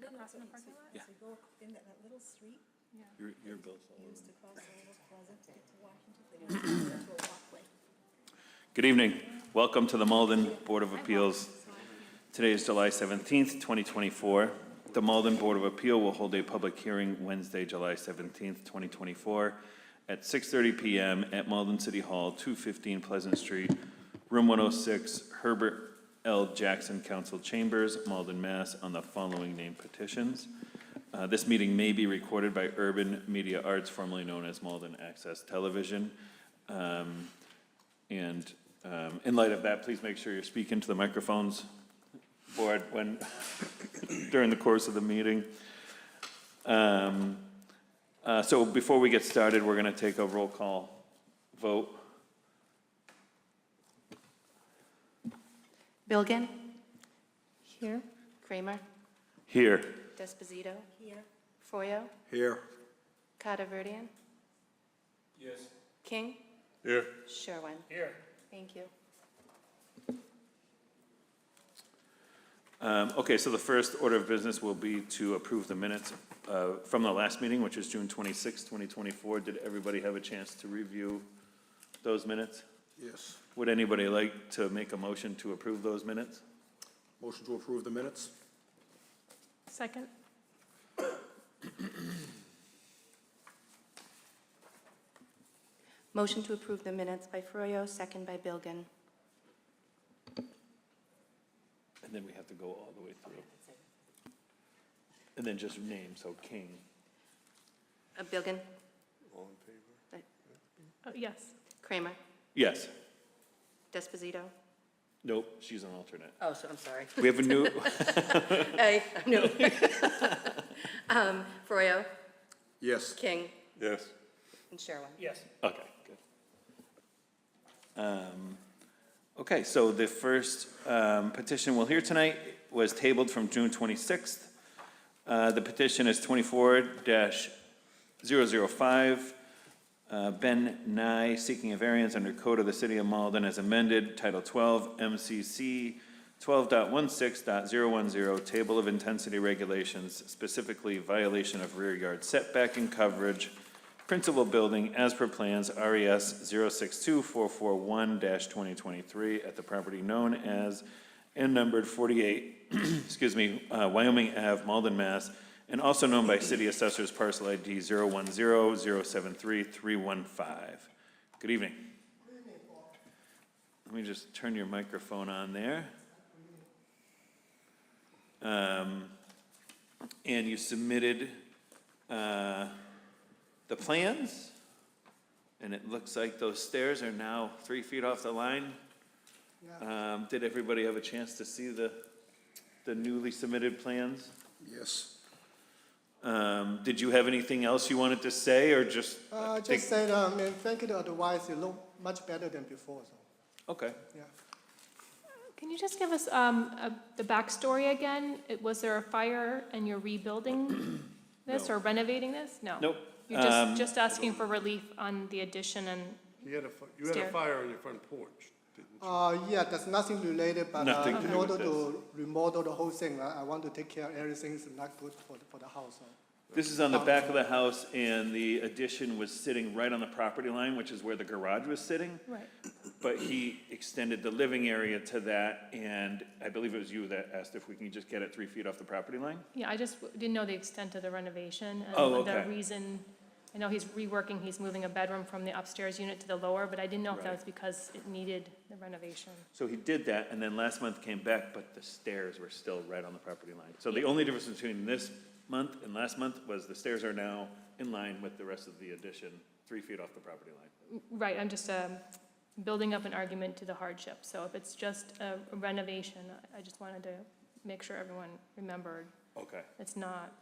like across from the parking lot? Yeah. So you go in that little street, Yeah. Your bill's all over. used to cross over Pleasant to get to Washington, they're gonna turn into a walkway. Good evening. Welcome to the Malden Board of Appeals. Today is July 17th, 2024. The Malden Board of Appeal will hold a public hearing Wednesday, July 17th, 2024 at 6:30 p.m. at Malden City Hall, 215 Pleasant Street, Room 106, Herbert L. Jackson Council Chambers, Malden, Mass. On the following named petitions. This meeting may be recorded by Urban Media Arts, formerly known as Malden Access Television. In light of that, please make sure you're speaking to the microphones, board, when during the course of the meeting. So before we get started, we're going to take a roll call vote. Bilgin? Here. Kramer? Here. Desposito? Here, Foyo? Here. Cadaverdian? Yes. King? Here. Sherwin? Here. Thank you. Okay, so the first order of business will be to approve the minutes from the last meeting, which is June 26, 2024. Did everybody have a chance to review those minutes? Yes. Would anybody like to make a motion to approve those minutes? Motion to approve the minutes? Second? Motion to approve the minutes by Foyo, second by Bilgin. And then we have to go all the way through. And then just name, so King. Bilgin? All in favor? Oh, yes. Kramer? Yes. Desposito? Nope, she's an alternate. Oh, so I'm sorry. We have a new, Hey, no. Foyo? Yes. King? Yes. And Sherwin? Yes. okay, good. Okay, so the first petition we'll hear tonight was tabled from June 26th. The petition is 24-005. Ben Nie seeking a variance under Code of the City of Malden as amended, Title 12, MCC 12.16.010, Table of Intensity Regulations, specifically violation of rear yard setback and coverage, principal building as per plans RES 062441-2023 at the property known as and numbered 48, Wyoming Ave, Malden, Mass., and also known by City Assessor's Parcel ID 010073315. Good evening. Let me just turn your microphone on there. And you submitted the plans, and it looks like those stairs are now 3 feet off the line. Did everybody have a chance to see the newly submitted plans? Yes. Did you have anything else you wanted to say, or just? Just said, thank you, the advice, it look much better than before, so, Okay. yeah. Can you just give us the backstory again? Was there a fire and you're rebuilding this No. or renovating this? No. Nope. You're just asking for relief on the addition and You had a Stair. fire on your front porch, didn't you? Yeah, there's nothing related, but Nothing to in do order with to remodel the whole thing, I want to take care of everything is not good for the house, so. This is on the back of the house, and the addition was sitting right on the property line, which is where the garage was sitting. right. But he extended the living area to that, and I believe it was you that asked if we can just get it 3 feet off the property line? Yeah, I just didn't know the extent of the renovation and Oh, okay. the reason. I know he's reworking, he's moving a bedroom from the upstairs unit to the lower, but I didn't know if that Right. was because it needed the renovation. So he did that, and then last month came back, but the stairs were still right on the property line. So the only difference between this month and last month was the stairs are now in line with the rest of the addition, 3 feet off the property line. Right, I'm just building up an argument to the hardship. So if it's just a renovation, I just wanted to make sure everyone remembered Okay. it's not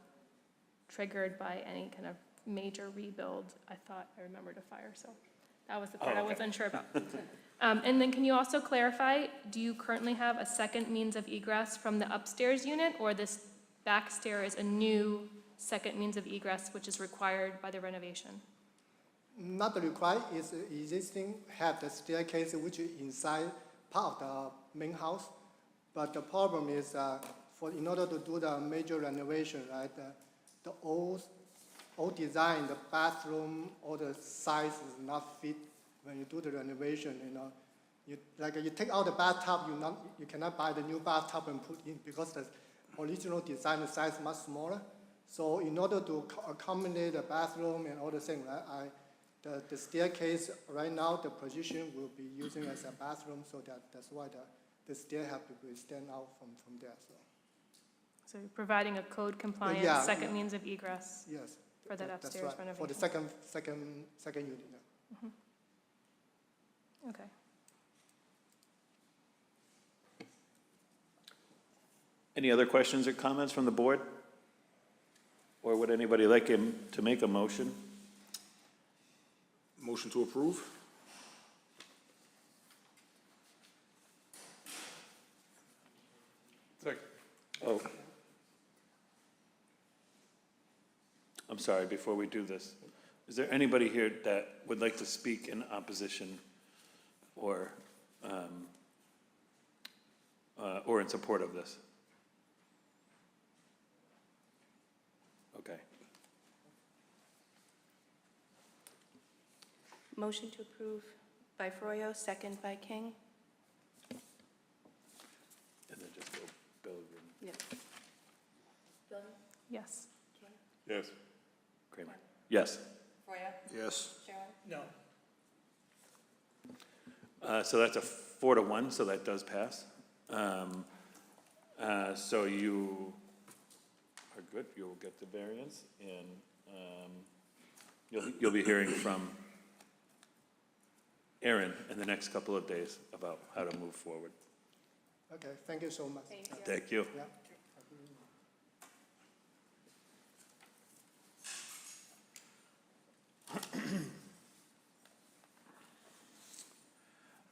triggered by any kind of major rebuild. I thought I remembered a fire, so that was the part I was unsure about. And then can you also clarify, do you currently have a second means of egress from the upstairs unit, or this back stair is a new second means of egress which is required by the renovation? Not required, it's existing, have the staircase which is inside part of the main house. But the problem is, in order to do the major renovation, right, the old design, the bathroom, all the size is not fit when you do the renovation, You take out the bathtub, you cannot buy the new bathtub and put in because the original design the size is much smaller. So in order to accommodate the bathroom and all the things, right, the staircase right now the position will be using as a bathroom, so that's why the stair have to be stand out from there. So you're providing a code compliant Yeah. second means of egress Yes. for that That's upstairs right. renovation? For the second unit. Yeah. Okay. Any other questions or comments from the board? Or would anybody like him to make a motion? Motion to approve? Second. Oh. I'm sorry, before we do this, is there anybody here that would like to speak in opposition or in support of this? Okay. Motion to approve by Froyo, second by King. And then just go Belgrade, Yep. Yes. Yes. Kramer. Yes. Froyo, Yes. Sherrill, So that's a 4-1, so that does pass. So you are good, you'll get the variance, and you'll be hearing from Aaron in the next couple of days about how to move forward. Okay, thank you so much. thank you. Thank you. Yeah.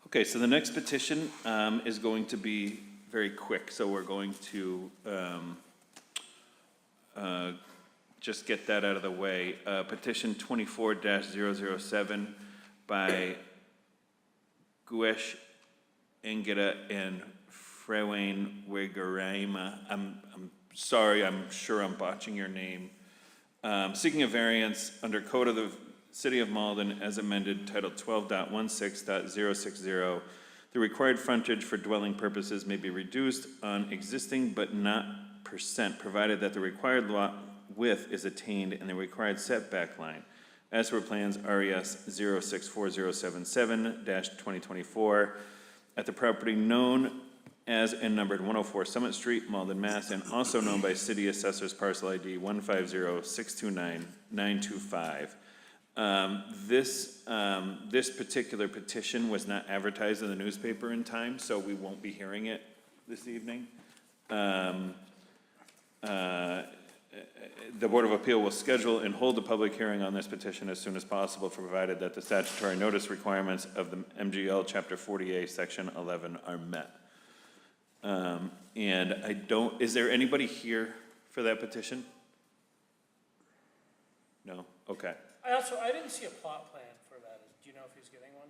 Okay, so the next petition is going to be very quick, so we're going to just get that out of the way. Petition 24-007 by Guesh Engeda and Frewain Wigaraima. I'm sorry, I'm sure I'm botching your name. Seeking a variance under Code of the City of Malden as amended, Title 12.16.060. The required frontage for dwelling purposes may be reduced on existing but not percent, provided that the required lot width is attained and the required setback line. As per plans RES 064077-2024, at the property known as and numbered 104 Summit Street, Malden, Mass., and also known by City Assessor's Parcel ID 150629925. This particular petition was not advertised in the newspaper in time, so we won't be hearing it this evening. The Board of Appeal will schedule and hold a public hearing on this petition as soon as possible, provided that the statutory notice requirements of the MGL Chapter 40A, Section 11 are met. And is there anybody here for that petition? No? Okay. I didn't see a plot plan for that. Do you know if he's getting one?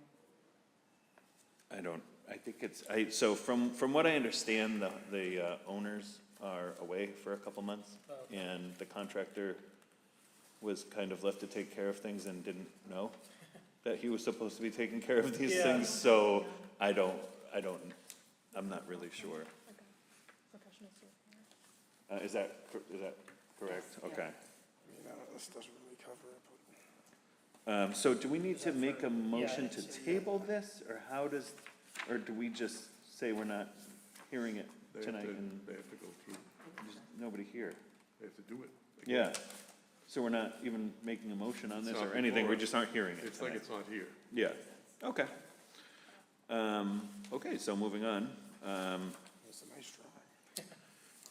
So from what I understand, the owners are away for a couple months, and the contractor was kind of left to take care of things and didn't know that he was supposed to be taking care of these things, so I'm not really sure. Is that correct? Okay. This doesn't really cover it, So do we need to make a motion to table this, or or do we just say we're not hearing it tonight and They have to go through, there's nobody here? they have to do it. Yeah. So we're not even making a motion on this It's or not anything, we before. just aren't hearing it It's like tonight. it's not here. Yeah, okay. Okay, so moving on. It's a nice drawing.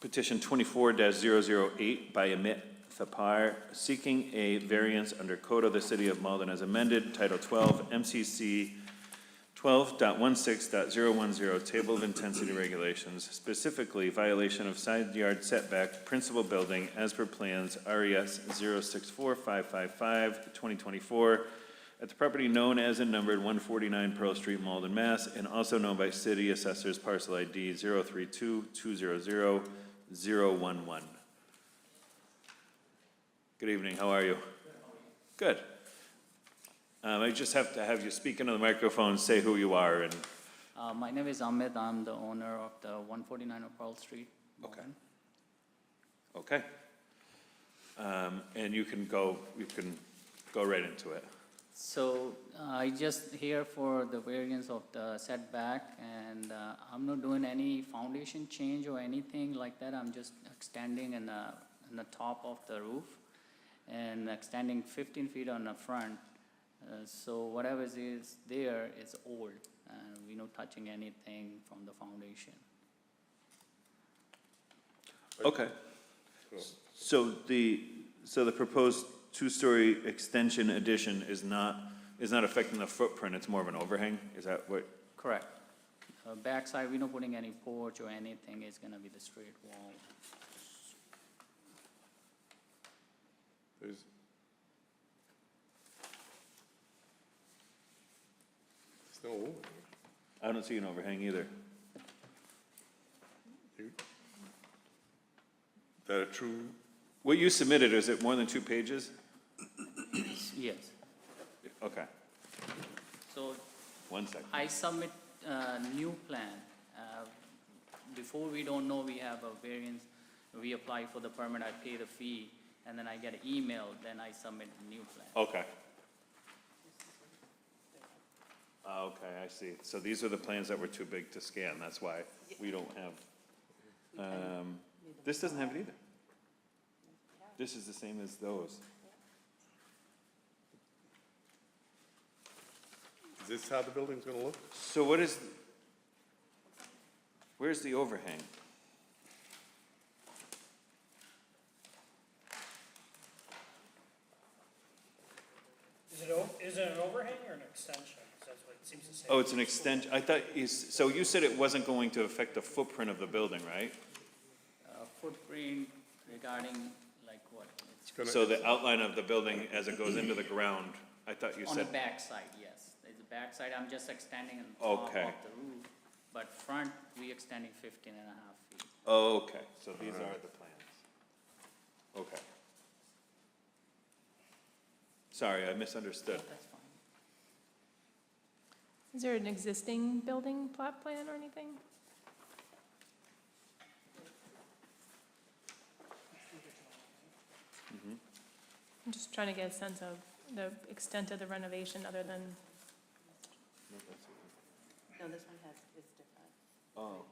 Petition 24-008 by Amit Thapar, seeking a variance under Code of the City of Malden as amended, Title 12, MCC 12.16.010, Table of Intensity Regulations, specifically violation of side yard setback, principal building, as per plans RES 064555-2024, at the property known as and numbered 149 Pearl Street, Malden, Mass., and also known by City Assessor's Parcel ID 032200000. 011. Good evening, how are you? Good. I just have to have you speak into the microphone, say who you are, and, My name is Amit. I'm the owner of the 149 of Pearl Street. Okay. Malden. okay. And you can go right into it. So I just here for the variance of the setback, and I'm not doing any foundation change or anything like that. I'm just extending in the top of the roof and extending 15 feet on the front. So whatever is there is old, and we're not touching anything from the foundation. Okay. So the proposed two-story extension addition is not affecting the footprint, it's more of an overhang? Is that what? Correct. Backside, we're not putting any porch or anything. It's gonna be the straight wall. There's no overhang. I don't see an overhang either. That a true, What you submitted, is it more than 2 pages? Yes. Okay, So 1 second. I submit a new plan. Before we don't know we have a variance, we apply for the permit, I pay the fee, and then I get an email, then I submit a new plan. Okay. Okay, I see. So these are the plans that were too big to scan, that's why we don't have, this doesn't have it either. This is the same as those. is this how the building's gonna look? So where's the overhang? Is it an overhang or an extension? 'Cause that's what it seems to say. Oh, it's an extension, I thought, so you said it wasn't going to affect the footprint of the building, right? Footprint regarding like what? It's gonna- So the outline of the building as it goes into the ground, I thought you On the said, back side, yes. There's a back side, I'm just extending on top Okay. of the roof, but front, we extending 15.5 feet. oh, okay, so these are the plans. Okay. Sorry, I misunderstood. That's fine. Is there an existing building plot plan or anything? I'm just trying to get a sense of the extent of the renovation other than, No, this one is different. Oh,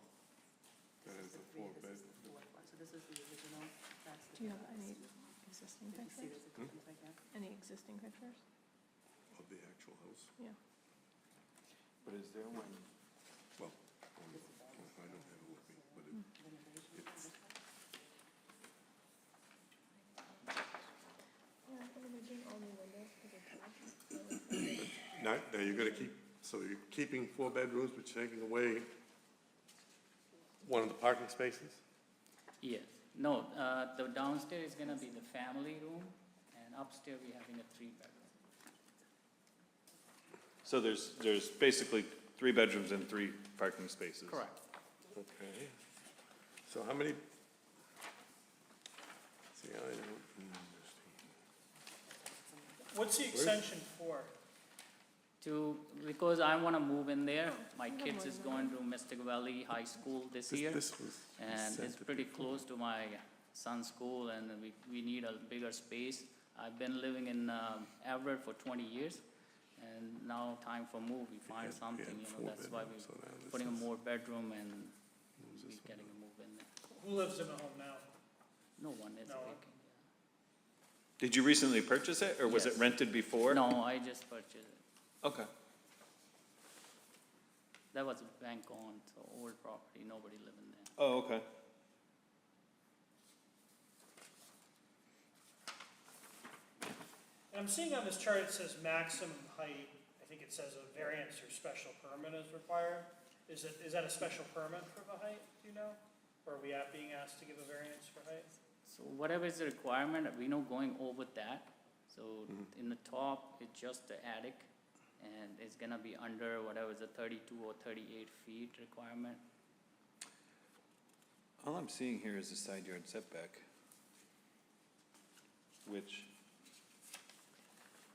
That is the Three, four this is bed. the fourth one, so this is the original, that's the. do you have difference. any existing You can see pictures? there's a difference right there. Any existing pictures? Of the actual house. Yeah. but is there one? Well, I don't have it with me, but it's, now you're gonna keep, so you're keeping 4 bedrooms, but taking away one of the parking spaces? Yes. No, the downstairs is gonna be the family room, and upstairs we're having a 3-bedroom. So there's basically 3 bedrooms and 3 parking spaces? Correct. Okay. So how many? See, I don't understand. What's the extension for? Because I wanna move in there. My kids is going to Mystic Valley High School this year. This was And sent it's to pretty people. close to my son's school, and we need a bigger space. I've been living in Everett for 20 years, and now time for move, we find had something, you know, 4 that's why bedrooms, so now we're this putting a is- more bedroom and Who's we're this one? getting a move in there. Who lives in the home now? No one is No one. vacant. Did you recently purchase it, or was it Yes. rented before? No, I just purchased it. Okay. That was a bank owned, so old property, nobody living there. Oh, okay. And I'm seeing on this chart, it says maximum height. I think it says a variance or special permit is required. Is that a special permit for the height, do you know? Or are we being asked to give a variance for height? So whatever is the requirement, we know going over that. So in the top, it's just the attic, and it's gonna be under whatever is the 32 or 38 feet requirement. All I'm seeing here is the side yard setback, which,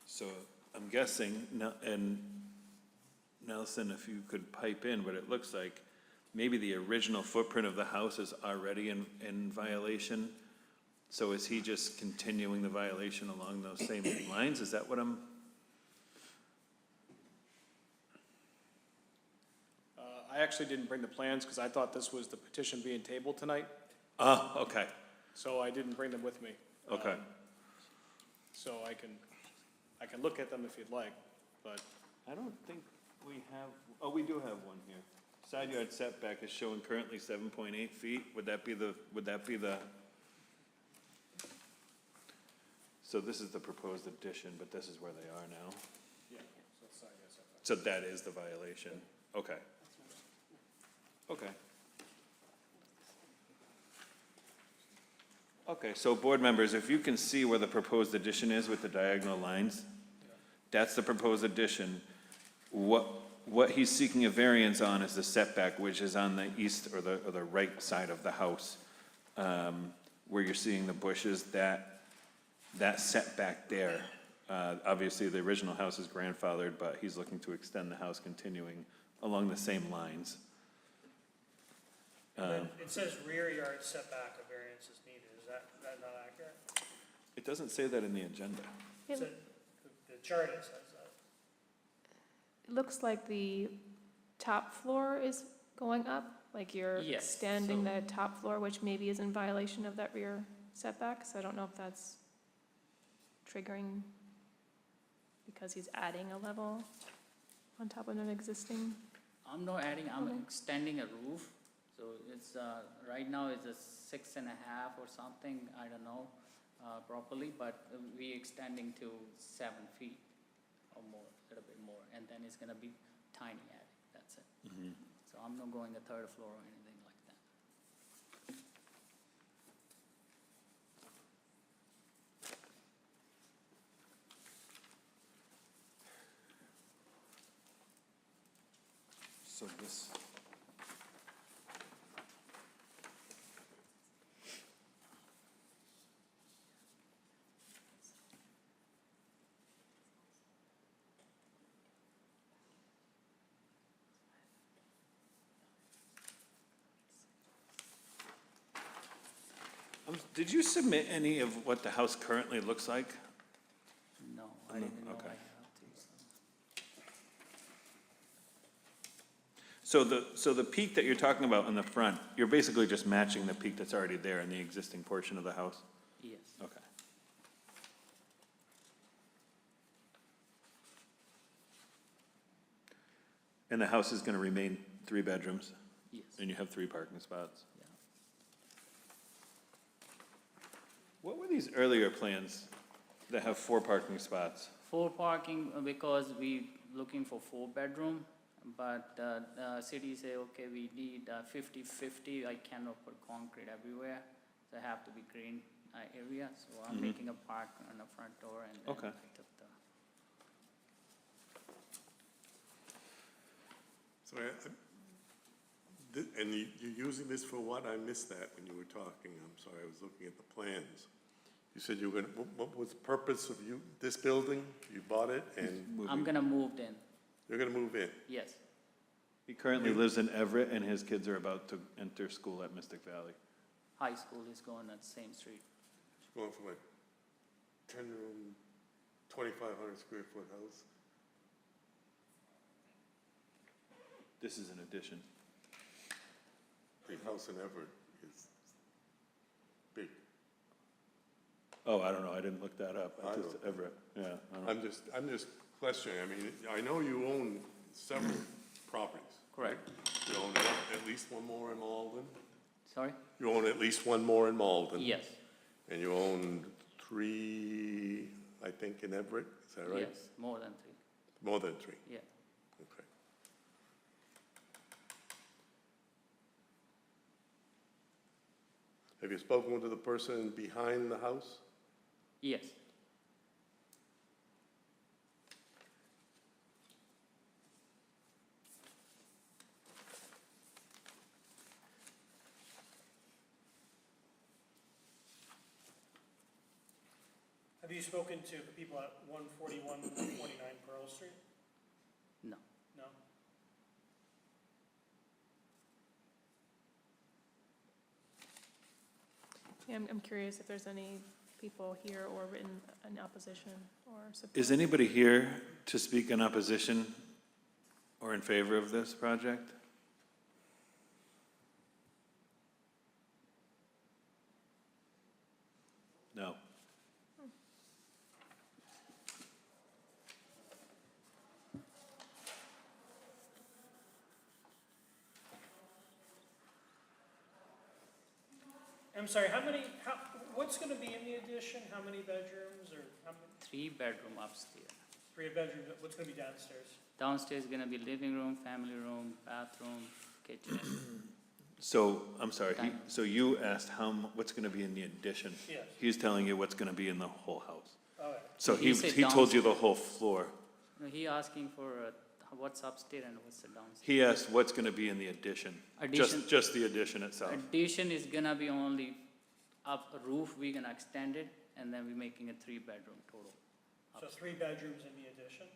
so I'm guessing, and Nelson, if you could pipe in, but it looks like maybe the original footprint of the house is already in violation. So is he just continuing the violation along those same lines? Is that what I'm? I actually didn't bring the plans because I thought this was the petition being tabled tonight, Oh, okay, so I didn't bring them with me. okay. So I can look at them if you'd like, but I don't think we have, oh, we do have one here. Side yard setback is showing currently 7.8 feet. Would that be the, so this is the proposed addition, but this is where they are now. yeah, so it's side yard setback. So that is the violation. Okay. Okay. Okay, so board members, if you can see where the proposed addition is with the diagonal lines, that's the proposed addition. What he's seeking a variance on is the setback, which is on the east or the right side of the house, where you're seeing the bushes, that setback there. Obviously, the original house is grandfathered, but he's looking to extend the house continuing along the same lines. And then it says rear yard setback of variance is needed. Is that not accurate? It doesn't say that in the agenda. It said- The chart it says that. It looks like the top floor is going up, like you're Yes, extending so- the top floor, which maybe is in violation of that rear setback, so I don't know if that's triggering because he's adding a level on top of an existing. I'm not adding, I'm Okay. extending a roof, so it's, right now it's a 6.5 or something, I don't know, properly, but we extending to 7 feet or more, a little bit more, and then it's gonna be tiny attic, that's it. So I'm not going a third floor or anything like that. So this. Did you submit any of what the house currently looks like? No, I didn't know I have okay. to, so. So the peak that you're talking about in the front, you're basically just matching the peak that's already there in the existing portion of the house? Yes, Okay. And the house is gonna remain 3 bedrooms, yes, and you have 3 parking spots? yeah. What were these earlier plans that have 4 parking spots? 4 parking, because we looking for 4 bedroom, but city say, okay, we need 50-50, I cannot put concrete everywhere, so I have to be green area, so I'm making a park on the front door and then Okay. I took the. So and you're using this for what? I missed that when you were talking. I'm sorry, I was looking at the plans. You said you were gonna, what was the purpose of this building? You bought it and I'm gonna move in, you're gonna move in? yes, He currently lives in Everett, and his kids are about to enter school at Mystic Valley. high school is going at the same street. It's going from a 10-room, 2,500 square foot house. This is an addition. The house in Everett is big. Oh, I don't know, I didn't look that up. I Just don't. Everett, yeah. I don't- I'm just questioning. I mean, I know you own several properties. Correct. You own at least one more in Malden? Sorry? You own at least one more in Malden? Yes, And you own 3, I think, in Everett, is that right? yes, more than 3, More than 3, yeah. okay. Have you spoken to the person behind the house? Yes, Have you spoken to the people at 141, 149 Pearl Street? No. No? Yeah, I'm curious if there's any people here or written in opposition or support. Is anybody here to speak in opposition or in favor of this project? No. I'm sorry, what's gonna be in the addition? How many bedrooms or how many, 3-bedroom upstairs. 3 bedrooms, what's gonna be downstairs? Downstairs is gonna be living room, family room, bathroom, kitchen. So, I'm sorry, Dining. so you asked what's gonna be in the addition? Yes. He's telling you what's gonna be in the whole house. All right. So He said he told you the whole floor. No, he asking for what's upstairs and what's the downstairs. He asked what's gonna be in the addition. Addition. Just the addition itself. Addition is gonna be only up a roof, we're gonna extend it, and then we're making a 3-bedroom total. So 3 bedrooms in the addition?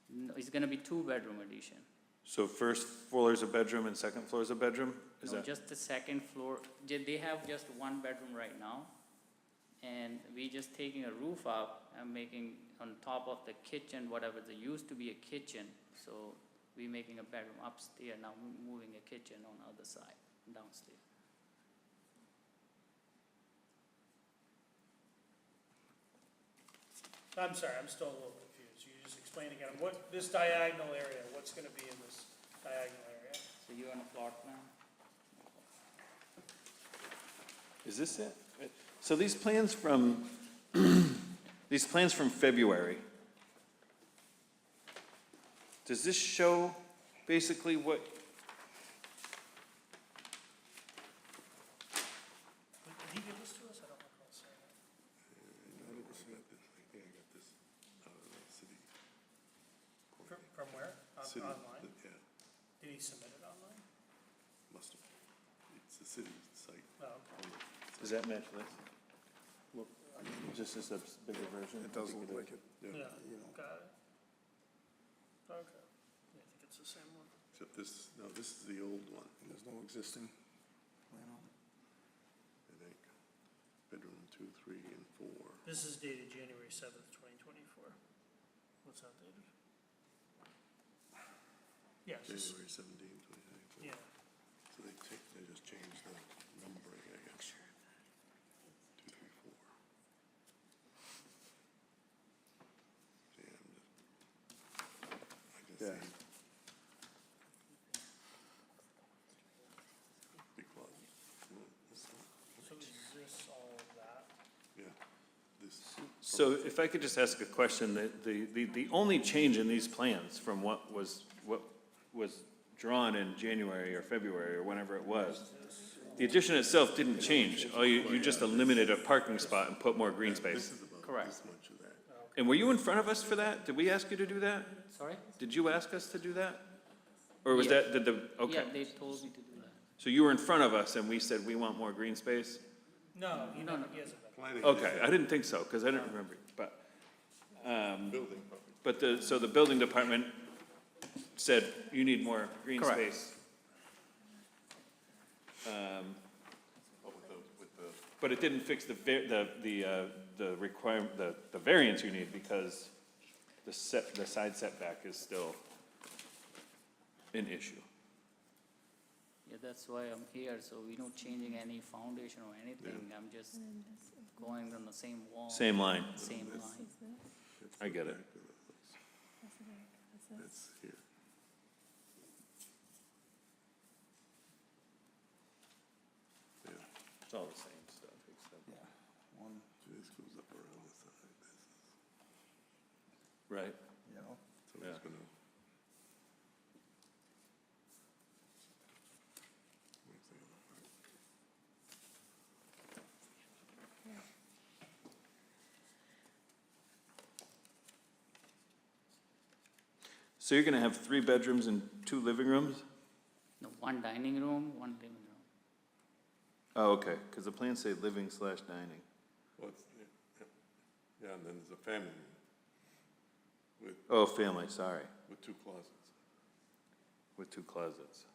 No, it's gonna be 2-bedroom addition. So first floor is a bedroom and second floor is a bedroom? Is No, that? just the second floor, they have just 1 bedroom right now, and we just taking a roof up and making on top of the kitchen, whatever, there used to be a kitchen, so we making a bedroom upstairs, now moving a kitchen on the other side, downstairs. I'm sorry, I'm still a little confused. You just explain again, this diagonal area, what's gonna be in this diagonal area? So you on a plot plan? Is this it? So these plans from, these plans from February, does this show basically what, Did he give this to us? I don't recall seeing it. I got this out of the city. From where? City, Online? yeah, Did he submit it online? must have. It's the city site. No. does that match this? Just as a bigger version? It does look like it, Yeah, you know. got it. Okay. Yeah, I think it's the same one. Except this, no, this is the old one, There's no existing plan on it. I think. Bedroom 2, 3, and 4. This is dated January 7th, 2024. What's that dated? Yes. January 17, 2024. Yeah. So they just changed the numbering, I guess. 2, 3, 4. See, I just Yeah. see. Big closet. So is this all of that? Yeah, this. So if I could just ask a question, the only change in these plans from what was drawn in January or February or whenever it was, the addition itself didn't change. You just eliminated a parking spot and put more green space. This is about Correct. this much of that. And were you in front of us for that? Did we ask you to do that? Sorry? Did you ask us to do that? Or was Yeah. that, did the, okay. Yeah, they told me to do that. So you were in front of us and we said, we want more green space? No, he No, no. hasn't been. Planning Okay, I didn't think so, because I didn't remember, but, building probably. but so the building department said, you need more green Correct. space. Oh, with the, But it didn't fix the requirement, the variance you need, because the side setback is still an issue. Yeah, that's why I'm here, so we're not changing any foundation or anything, I'm just going on the same wall. Same line, Same line. I get it. that's here. Yeah, It's all the same stuff, except. Yeah, one, so this goes up around the side, this is, Right. you know, so Yeah. it's gonna. Where's the other part? So you're gonna have 3 bedrooms and 2 living rooms? No, 1 dining room, 1 living room. Oh, okay, because the plans say living/dining. Well, it's, yeah, Yeah, and then there's a family room Oh, family, sorry, with 2 closets. with 2 closets.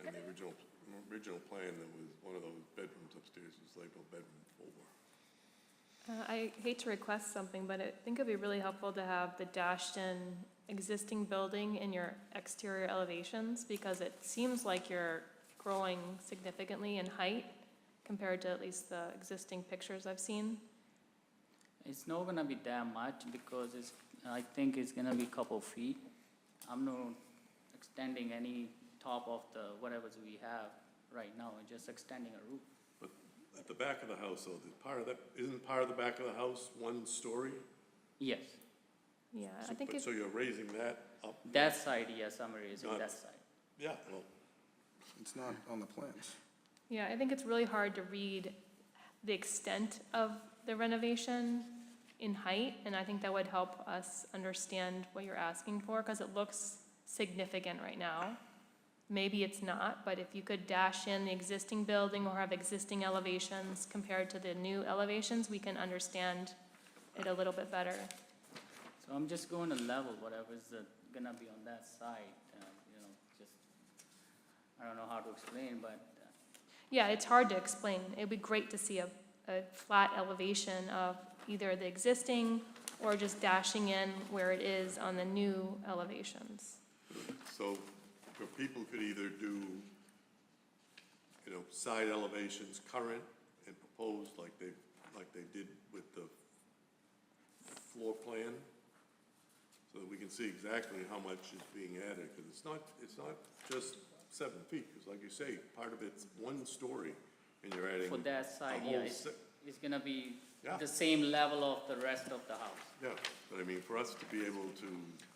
And the original plan, there was one of those bedrooms upstairs was labeled bedroom 4. I hate to request something, but I think it'd be really helpful to have the dashed-in existing building in your exterior elevations, because it seems like you're growing significantly in height compared to at least the existing pictures I've seen. It's not gonna be that much because I think it's gonna be couple feet. I'm not extending any top of the whatever we have right now, we're just extending a roof. But at the back of the house, though, isn't part of the back of the house 1 story? Yes, Yeah, I think it's, So you're raising that up? that side, yes, I'm raising Not- that side. Yeah, well, It's not on the plans. yeah, I think it's really hard to read the extent of the renovation in height, and I think that would help us understand what you're asking for, because it looks significant right now. Maybe it's not, but if you could dash in the existing building or have existing elevations compared to the new elevations, we can understand it a little bit better. So I'm just going to level whatever's gonna be on that side, just, I don't know how to explain, but Yeah, it's hard to explain. It'd be great to see a flat elevation of either the existing or just dashing in where it is on the new elevations. so people could either do, side elevations current and proposed like they did with the floor plan, so that we can see exactly how much is being added, because it's not just 7 feet, because like you say, part of it's 1 story, and you're adding for that a side, whole yeah, it's gonna be Yeah. the same level of the rest of the house. Yeah, but I mean, for us to be able to,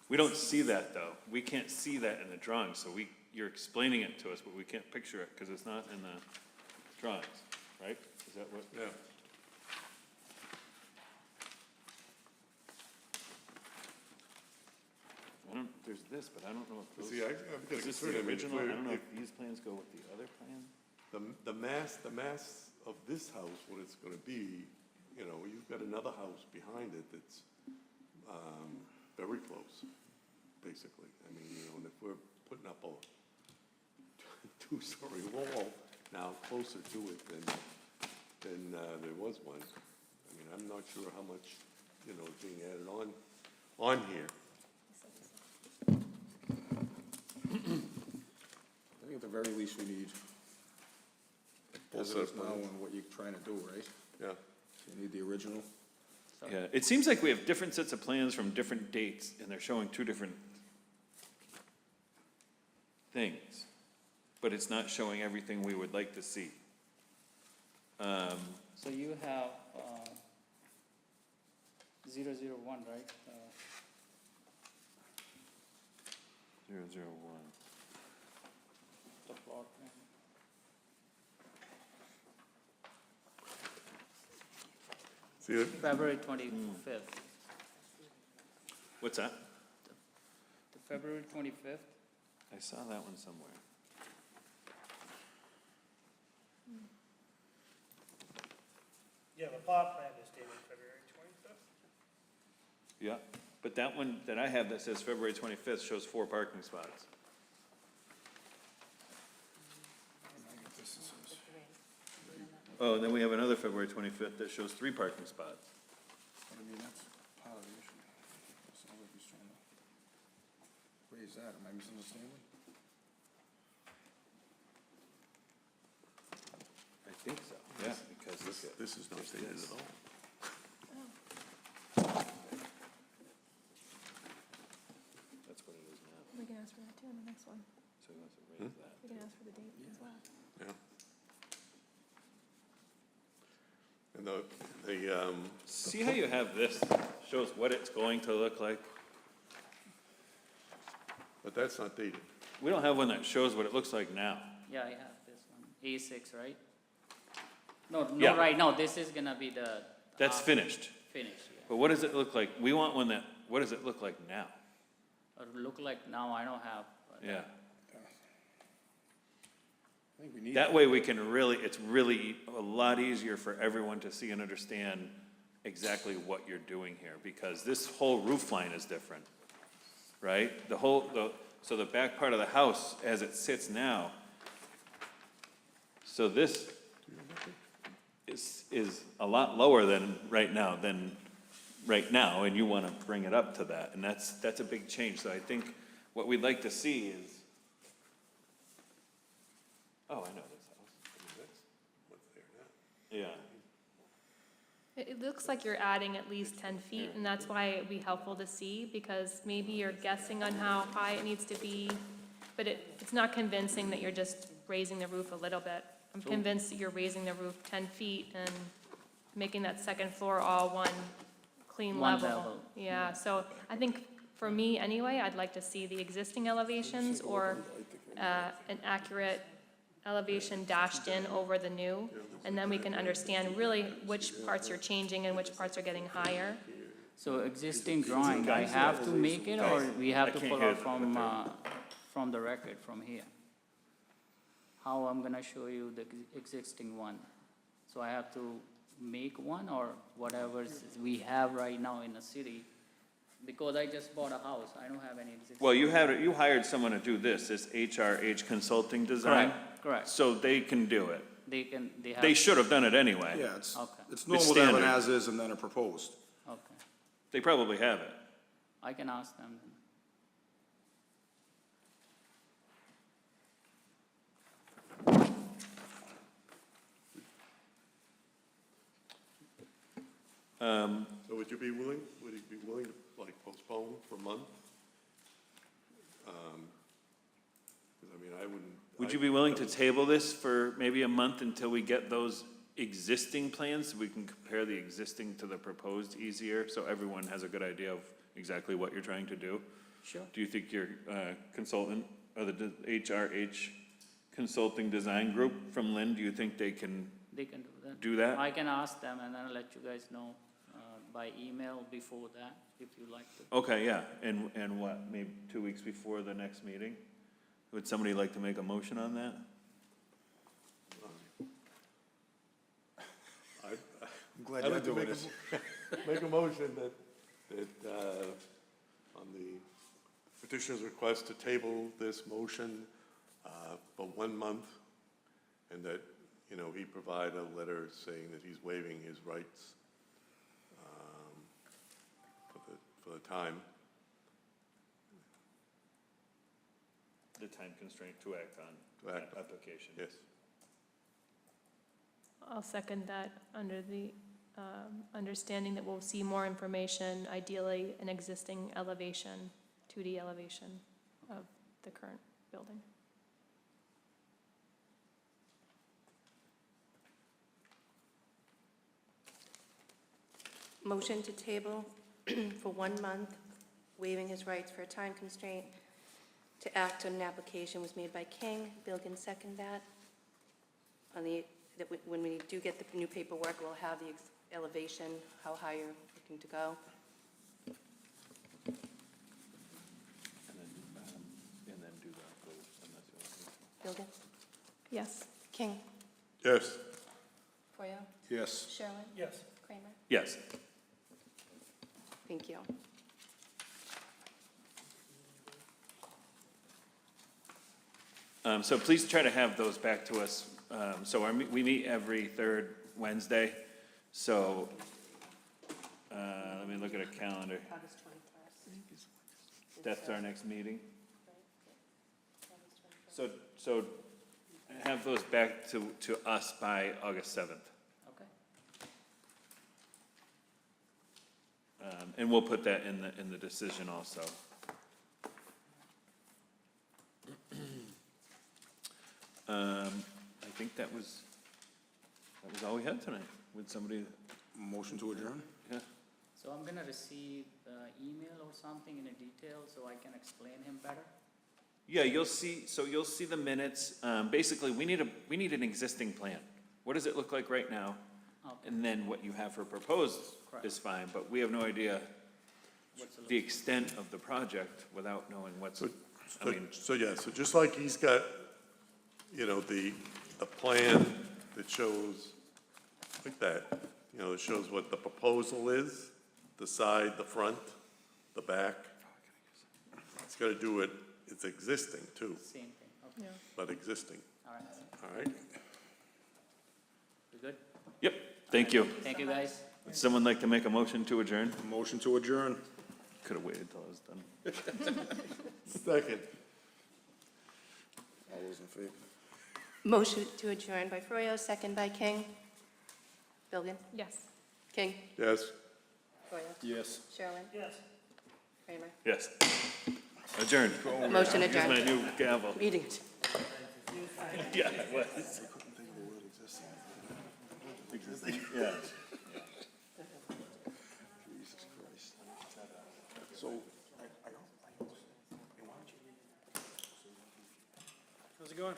We don't see that, though. We can't see that in the drawing, so you're explaining it to us, but we can't picture it because it's not in the drawings, right? Is that what? yeah, There's this, but I don't know if those, see, I'm is this the original? I don't know if these plans go with the other plan? The mass of this house, what it's gonna be, you've got another house behind it that's, very close, basically. I mean, and if we're putting up a 2-story wall now closer to it than there was one, I mean, I'm not sure how much, is being added on here. I think at the very least we need Full as set it of is now plans. and what you're trying to do, right? Yeah, So you need the original. So Yeah, it seems like we have different sets of plans from different dates, and they're showing 2 different things, but it's not showing everything we would like to see. So you have 001, right? 001. The plot plan. see it? February 25th. What's that? The February 25th. I saw that one somewhere. Yeah, the plot plan is dated February 25th. Yeah, but that one that I have that says February 25th shows 4 parking spots. Oh, and then we have another February 25th that shows 3 parking spots. But I mean, that's part of the issue. It sounds like he's trying to raise that. Am I misunderstanding? I think so, yeah, because look at. This is not stated at all. That's what it is now, We can ask for that too on the next one. so he wants to raise that. We can ask for the date as well. Yeah. And the, See how you have this, shows what it's going to look like? but that's not dated. We don't have one that shows what it looks like now. Yeah, I have this one. A6, right? No, Yeah. right now, this is gonna be the. That's finished. Finished, yeah. But what does it look like? We want one that, what does it look like now? Or look like now, I don't have. Yeah. I think we need. That way we can really, it's really a lot easier for everyone to see and understand exactly what you're doing here, because this whole roof line is different, right? So the back part of the house, as it sits now, so this is a lot lower than right now, and you want to bring it up to that, and that's a big change. So I think what we'd like to see is, oh, I know this house. What's there now? Yeah. It looks like you're adding at least 10 feet, and that's why it'd be helpful to see, because maybe you're guessing on how high it needs to be, but it's not convincing that you're just raising the roof a little bit. I'm convinced that you're raising the roof 10 feet and making that second floor all one clean One level. level. Yeah, so I think, for me anyway, I'd like to see the existing elevations or an accurate elevation dashed in over the new, and then we can understand really which parts you're changing and which parts are getting higher. So existing drawing, I have to make it, or we have to I can't pull hear out from the record, from here? How I'm gonna show you the existing one? So I have to make one, or whatever we have right now in the city? Because I just bought a house, I don't have any existing. Well, you hired someone to do this HRH Consulting Design. Correct. So they can do it. They have. They should have done it anyway. Yeah, it's Okay. normal to have an standard. as-is and then a proposed. Okay, They probably have it. I can ask them. So would you be willing to like postpone for a month? 'Cause I mean, I wouldn't. Would you be willing to table this for maybe a month until we get those existing plans, so we can compare the existing to the proposed easier, so everyone has a good idea of exactly what you're trying to do? Sure. Do you think your consultant, or the HRH Consulting Design Group from Lynn, do you think they can They can do that. do that? I can ask them and then I'll let you guys know by email before that, if you like to. Okay, yeah, and what, maybe 2 weeks before the next meeting? Would somebody like to make a motion on that? I'm glad I'd you're like to doing make this. make a motion that, on the petitioner's request to table this motion, for 1 month, and that, he provide a letter saying that he's waiving his rights, for the time. The time constraint to act on To act that application. Yes. I'll second that under the understanding that we'll see more information, ideally an existing elevation, 2D elevation of the current building. Motion to table for 1 month, waiving his rights for a time constraint. To act on an application was made by King. Bill can second that. When we do get the new paperwork, we'll have the elevation, how high you're looking to go. And then do that, unless you want to. Bilgan? Yes. King? Yes. Froyo, Yes. Sherlin, Yes. Kramer. Yes. Thank you. So please try to have those back to us. We meet every third Wednesday, so, let me look at a calendar. August 21st. That's our next meeting. So have those back to us by August 7th. Okay. And we'll put that in the decision also. I think that was all we had tonight. Would somebody, Motion to adjourn? yeah? So I'm gonna receive email or something in a detail so I can explain him better? Yeah, you'll see the minutes. Basically, we need an existing plan. What does it look like right now? Okay. And then what you have for proposed Correct. is fine, but we have no idea What's the the extent of the project without knowing what's, I mean, So just like he's got you know, the plan that shows, like that, you know, it shows what the proposal is, the side, the front, the back. It's gonna do it, it's existing too, Same thing, okay, but existing, all right. all right? We good? Yep, thank you. Thank you, guys. Would someone like to make a motion to adjourn? Motion to adjourn. Could have waited till I was done. Second. All those in favor? Motion to adjourn by Froyo, second by King. Bilgan? Yes. King? Yes? Froyo? Yes. Sherlin? Yes. Kramer? Yes. Adjourned. Motion Here's my adjourned. new gavel. Meeting. Yeah, it was. Yeah. Jesus Christ. So, How's it going?